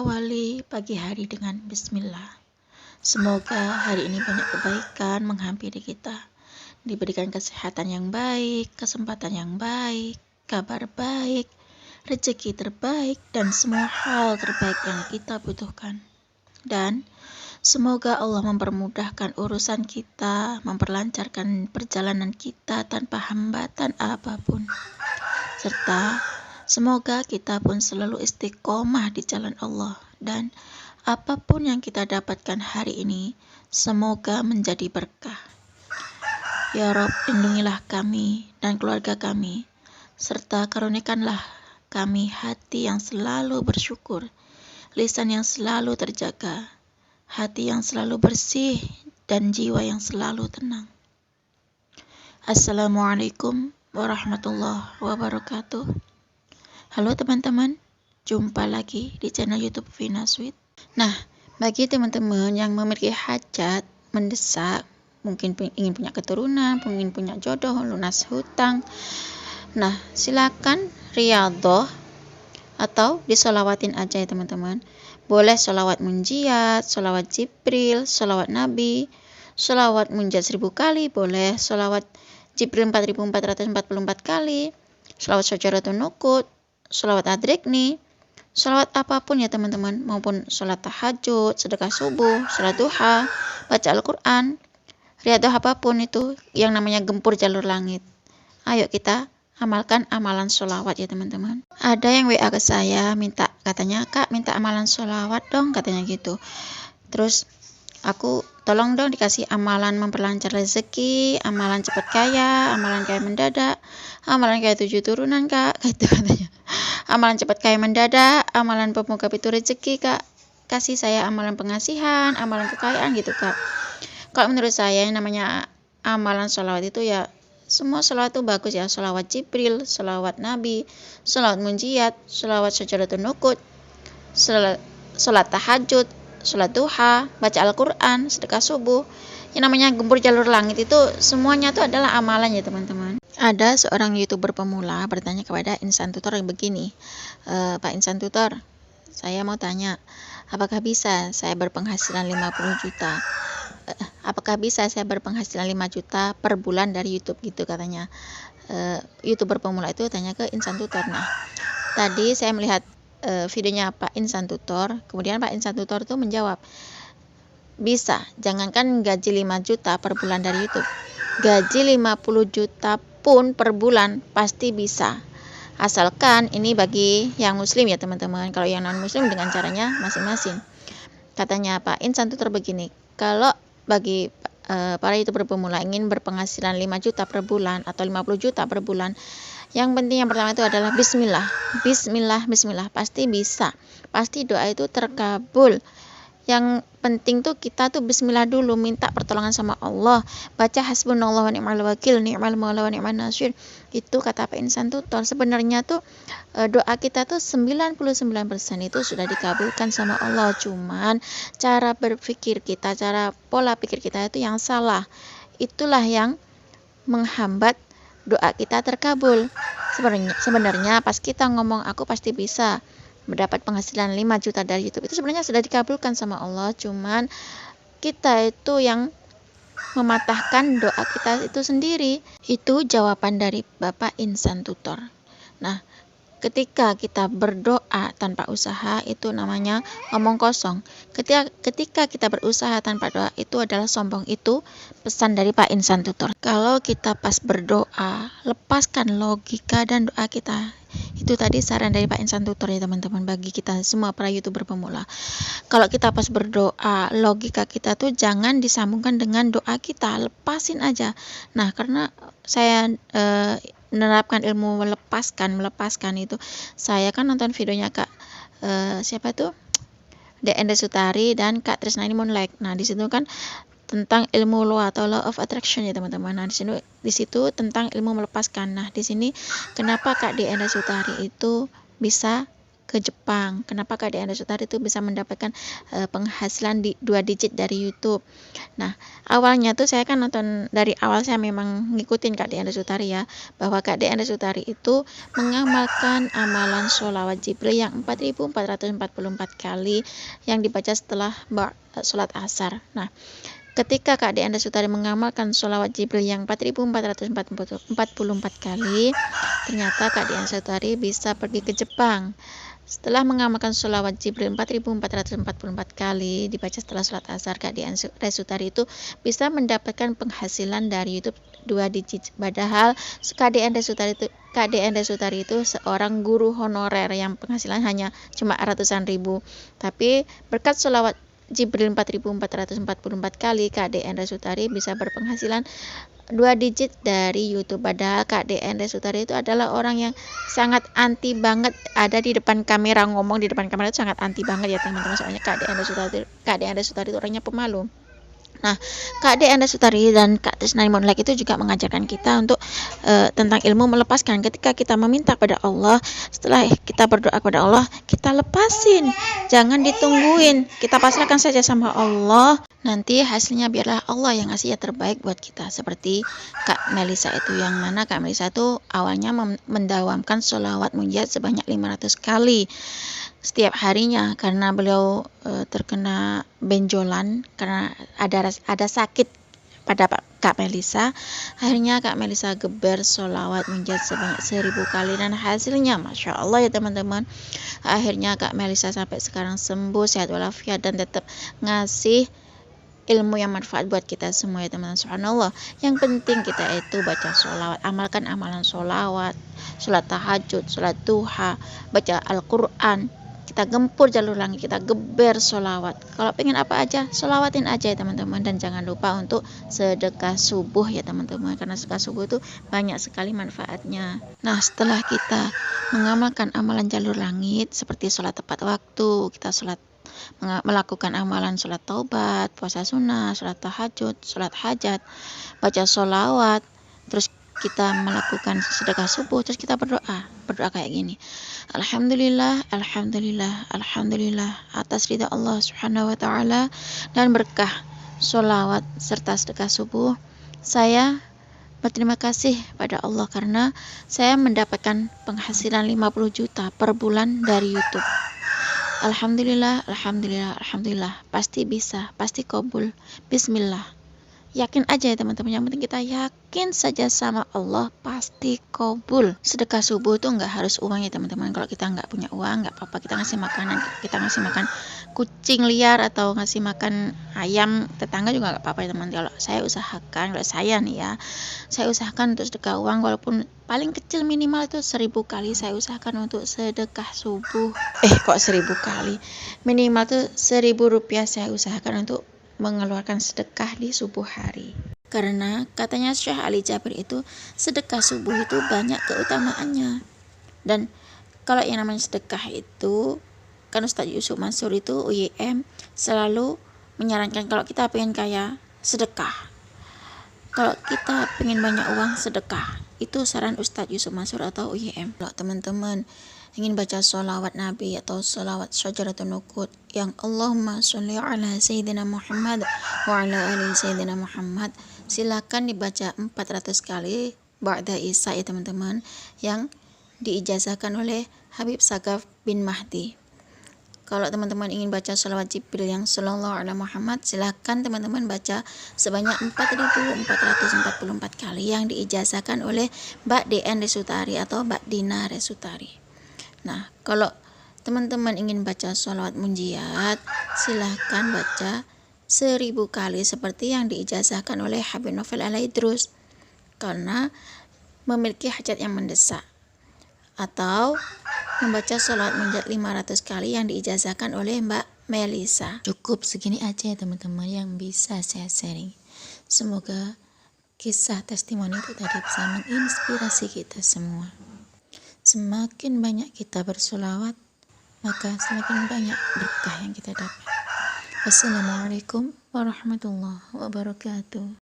awali pagi hari dengan bismillah. Semoga hari ini banyak kebaikan menghampiri kita. Diberikan kesehatan yang baik, kesempatan yang baik, kabar baik, rezeki terbaik, dan semua hal terbaik yang kita butuhkan. Dan semoga Allah mempermudahkan urusan kita, memperlancarkan perjalanan kita tanpa hambatan apapun. Serta semoga kita pun selalu istiqomah di jalan Allah, dan apapun yang kita dapatkan hari ini, semoga menjadi berkah. Ya Rob, lindungilah kami dan keluarga kami, serta karunikanlah kami hati yang selalu bersyukur, lisan yang selalu terjaga, hati yang selalu bersih, dan jiwa yang selalu tenang. Assalamualaikum warahmatullahi wabarakatuh. Halo teman-teman, jumpa lagi di channel YouTube Vina Sweet. Nah, bagi teman-teman yang memiliki hajat mendesak, mungkin ingin punya keturunan, ingin punya jodoh, lunas hutang, nah silakan riyadhah atau disolawatin aja ya teman-teman. Boleh solawat munjiat, solawat Jibril, solawat Nabi, solawat munjiat 1000 kali, boleh solawat Jibril 4444 kali, solawat Syajaratun Nuqut, solawat Adrikni, solawat apapun ya teman-teman, maupun sholat tahajud, sedekah subuh, sholat duha, baca Al-Quran, riyadhah apapun itu yang namanya gempur jalur langit. Ayo kita amalkan amalan sholawat ya teman-teman. Ada yang WA ke saya minta, katanya Kak minta amalan sholawat dong, katanya gitu. Terus aku tolong dong dikasih amalan memperlancar rezeki, amalan cepat kaya, amalan kaya mendadak, amalan kaya 7 turunan Kak, gitu katanya. Amalan cepat kaya mendadak, amalan pemuka pintu rezeki Kak, kasih saya amalan pengasihan, amalan kekayaan gitu Kak. Kalau menurut saya yang namanya amalan sholawat itu ya semua sholawat itu bagus ya, sholawat Jibril, sholawat Nabi, sholawat munjiat, sholawat Syajaratun Nuqut, sholat tahajud, sholat duha, baca Al-Quran, sedekah subuh. Yang namanya gempur jalur langit itu semuanya itu adalah amalan ya teman-teman. Ada seorang YouTuber pemula bertanya kepada Insan Tutor yang begini, Pak Insan Tutor, saya mau tanya, apakah bisa saya berpenghasilan 50 juta? Apakah bisa saya berpenghasilan 5 juta per bulan dari YouTube gitu katanya. YouTuber pemula itu tanya ke Insan Tutor. Nah, tadi saya melihat videonya Pak Insan Tutor, kemudian Pak Insan Tutor itu menjawab, bisa, jangankan gaji 5 juta per bulan dari YouTube, gaji 50 juta pun per bulan pasti bisa, asalkan ini bagi yang muslim ya teman-teman. Kalau yang non muslim dengan caranya masing-masing. Katanya Pak Insan Tutor begini, kalau bagi para YouTuber pemula ingin berpenghasilan 5 juta per bulan atau 50 juta per bulan, yang penting yang pertama itu adalah bismillah, bismillah, bismillah, pasti bisa, pasti doa itu terkabul. Yang penting tuh kita tuh bismillah dulu, minta pertolongan sama Allah, baca hasbunallah wa ni'mal wakil, ni'mal maula wa ni'man nasir. Itu kata Pak Insan Tutor. Sebenarnya tuh doa kita tuh 99% itu sudah dikabulkan sama Allah, cuman cara berpikir kita, cara pola pikir kita itu yang salah. Itulah yang menghambat doa kita terkabul. Sebenarnya pas kita ngomong aku pasti bisa mendapat penghasilan 5 juta dari YouTube, itu sebenarnya sudah dikabulkan sama Allah, cuman kita itu yang mematahkan doa kita itu sendiri. Itu jawaban dari Bapak Insan Tutor. Nah, ketika kita berdoa tanpa usaha itu namanya ngomong kosong. Ketika kita berusaha tanpa doa itu adalah sombong. Itu pesan dari Pak Insan Tutor. Kalau kita pas berdoa, lepaskan logika dan doa kita. Itu tadi saran dari Pak Insan Tutor ya teman-teman, bagi kita semua para YouTuber pemula. Kalau kita pas berdoa, logika kita tuh jangan disambungkan dengan doa kita, lepasin aja. Nah, karena saya menerapkan ilmu melepaskan itu, saya kan nonton videonya Kak siapa tuh, Ende Sutari dan Kak Trisnani Moonlight. Nah, di situ kan tentang ilmu law atau law of attraction ya teman-teman. Nah, di situ tentang ilmu melepaskan. Nah, di sini kenapa Kak Ende Sutari itu bisa ke Jepang. Kenapa Kak Deanda Sutari itu bisa mendapatkan penghasilan di 2 digit dari YouTube? Nah, awalnya tuh saya kan nonton dari awal, saya memang ngikutin Kak Deanda Sutari ya, bahwa Kak Deanda Sutari itu mengamalkan amalan sholawat Jibril yang 4444 kali yang dibaca setelah sholat asar. Nah, ketika Kak Deanda Sutari mengamalkan sholawat Jibril yang 4444 kali, ternyata Kak Deanda Sutari bisa pergi ke Jepang. Setelah mengamalkan sholawat Jibril 4444 kali dibaca setelah sholat asar, Kak Deanda Sutari itu bisa mendapatkan penghasilan dari YouTube 2 digit. Padahal Kak Deanda Sutari itu seorang guru honorer yang penghasilan hanya cuma ratusan ribu. Tapi berkat sholawat Jibril 4444 kali, Kak Deanda Sutari bisa berpenghasilan 2 digit dari YouTube. Padahal Kak Deanda Sutari itu adalah orang yang sangat anti banget ada di depan kamera, ngomong di depan kamera itu sangat anti banget ya teman-teman. Soalnya Kak Deanda Sutari itu orangnya pemalu. Nah, Kak Deanda Sutari dan Kak Tresnani Monlek itu juga mengajarkan kita untuk tentang ilmu melepaskan. Ketika kita meminta pada Allah, setelah kita berdoa kepada Allah, kita lepasin, jangan ditungguin, kita pasrahkan saja sama Allah. Nanti hasilnya biarlah Allah yang ngasih yang terbaik buat kita. Seperti Kak Melisa itu, yang mana Kak Melisa itu awalnya mendawamkan sholawat munjat sebanyak 500 kali setiap harinya, karena beliau terkena benjolan karena ada sakit pada Kak Melisa. Akhirnya Kak Melisa geber sholawat munjat sebanyak 1000 kali dan hasilnya Masya Allah ya teman-teman. Akhirnya Kak Melisa sampai sekarang sembuh, sehat walafiat, dan tetap ngasih ilmu yang manfaat buat kita semua ya teman-teman. Subhanallah, yang penting kita itu baca sholawat, amalkan amalan sholawat, sholat tahajud, sholat duha, baca Al-Quran, kita gempur jalur langit, kita geber sholawat. Kalau pengen apa aja, sholawatin aja ya teman-teman. Dan jangan lupa untuk sedekah subuh ya teman-teman, karena sedekah subuh itu banyak sekali manfaatnya. Nah, setelah kita mengamalkan amalan jalur langit seperti sholat tepat waktu, kita melakukan amalan sholat taubat, puasa sunnah, sholat tahajud, sholat hajat, baca sholawat, terus kita melakukan sedekah subuh, terus kita berdoa kayak gini, Alhamdulillah, Alhamdulillah, Alhamdulillah, atas ridha Allah Subhanahu wa Ta'ala dan berkah sholawat serta sedekah subuh, saya berterima kasih pada Allah karena saya mendapatkan penghasilan 50 juta per bulan dari YouTube. Alhamdulillah, Alhamdulillah, Alhamdulillah, pasti bisa, pasti kabul. Bismillah. Yakin aja ya teman-teman, yang penting kita yakin saja sama Allah, pasti kabul. Sedekah subuh itu nggak harus uang ya teman-teman. Kalau kita nggak punya uang, nggak apa-apa, kita ngasih makanan, kita ngasih makan kucing liar atau ngasih makan ayam tetangga juga nggak apa-apa ya teman. Kalau saya nih ya, saya usahakan untuk sedekah uang, walaupun paling kecil minimal itu 1000 kali saya usahakan untuk sedekah subuh. Kok 1000 kali? Minimal tuh 1000 rupiah saya usahakan untuk mengeluarkan sedekah di subuh hari. Karena katanya Syekh Ali Jabir itu sedekah subuh itu banyak keutamaannya. Dan kalau yang namanya sedekah itu, kan Ustadz Yusuf Mansur itu UYM selalu menyarankan kalau kita pengen kaya, sedekah. Kalau kita pengen banyak uang, sedekah. Itu saran Ustadz Yusuf Mansur atau UYM. Kalau teman-teman ingin baca sholawat Nabi atau sholawat Syajaratul Nuqud yang Allahumma sholli ala Sayyidina Muhammad wa ala ali Sayyidina Muhammad, silakan dibaca 400 kali ba'da Isya ya teman-teman, yang diijazahkan oleh Habib Sagaf bin Mahdi. Kalau teman-teman ingin baca sholawat Jibril yang sallallahu alaihi Muhammad, silakan teman-teman baca sebanyak 4444 kali yang diijazahkan oleh Mbak Deanda Sutari atau Mbak Dina Resutari. Nah, kalau teman-teman ingin baca sholawat munjiat, silahkan baca 1000 kali seperti yang diijazahkan oleh Habib Novel Al-Idrus karena memiliki hajat yang mendesak. Atau membaca sholawat munjiat 500 kali yang diijazahkan oleh Mbak Melisa. Cukup segini aja ya teman-teman yang bisa saya sharing. Semoga kisah testimoni itu tadi bisa menginspirasi kita semua. Semakin banyak kita bersolawat, maka semakin banyak berkah yang kita dapat. Wassalamualaikum warahmatullahi wabarakatuh.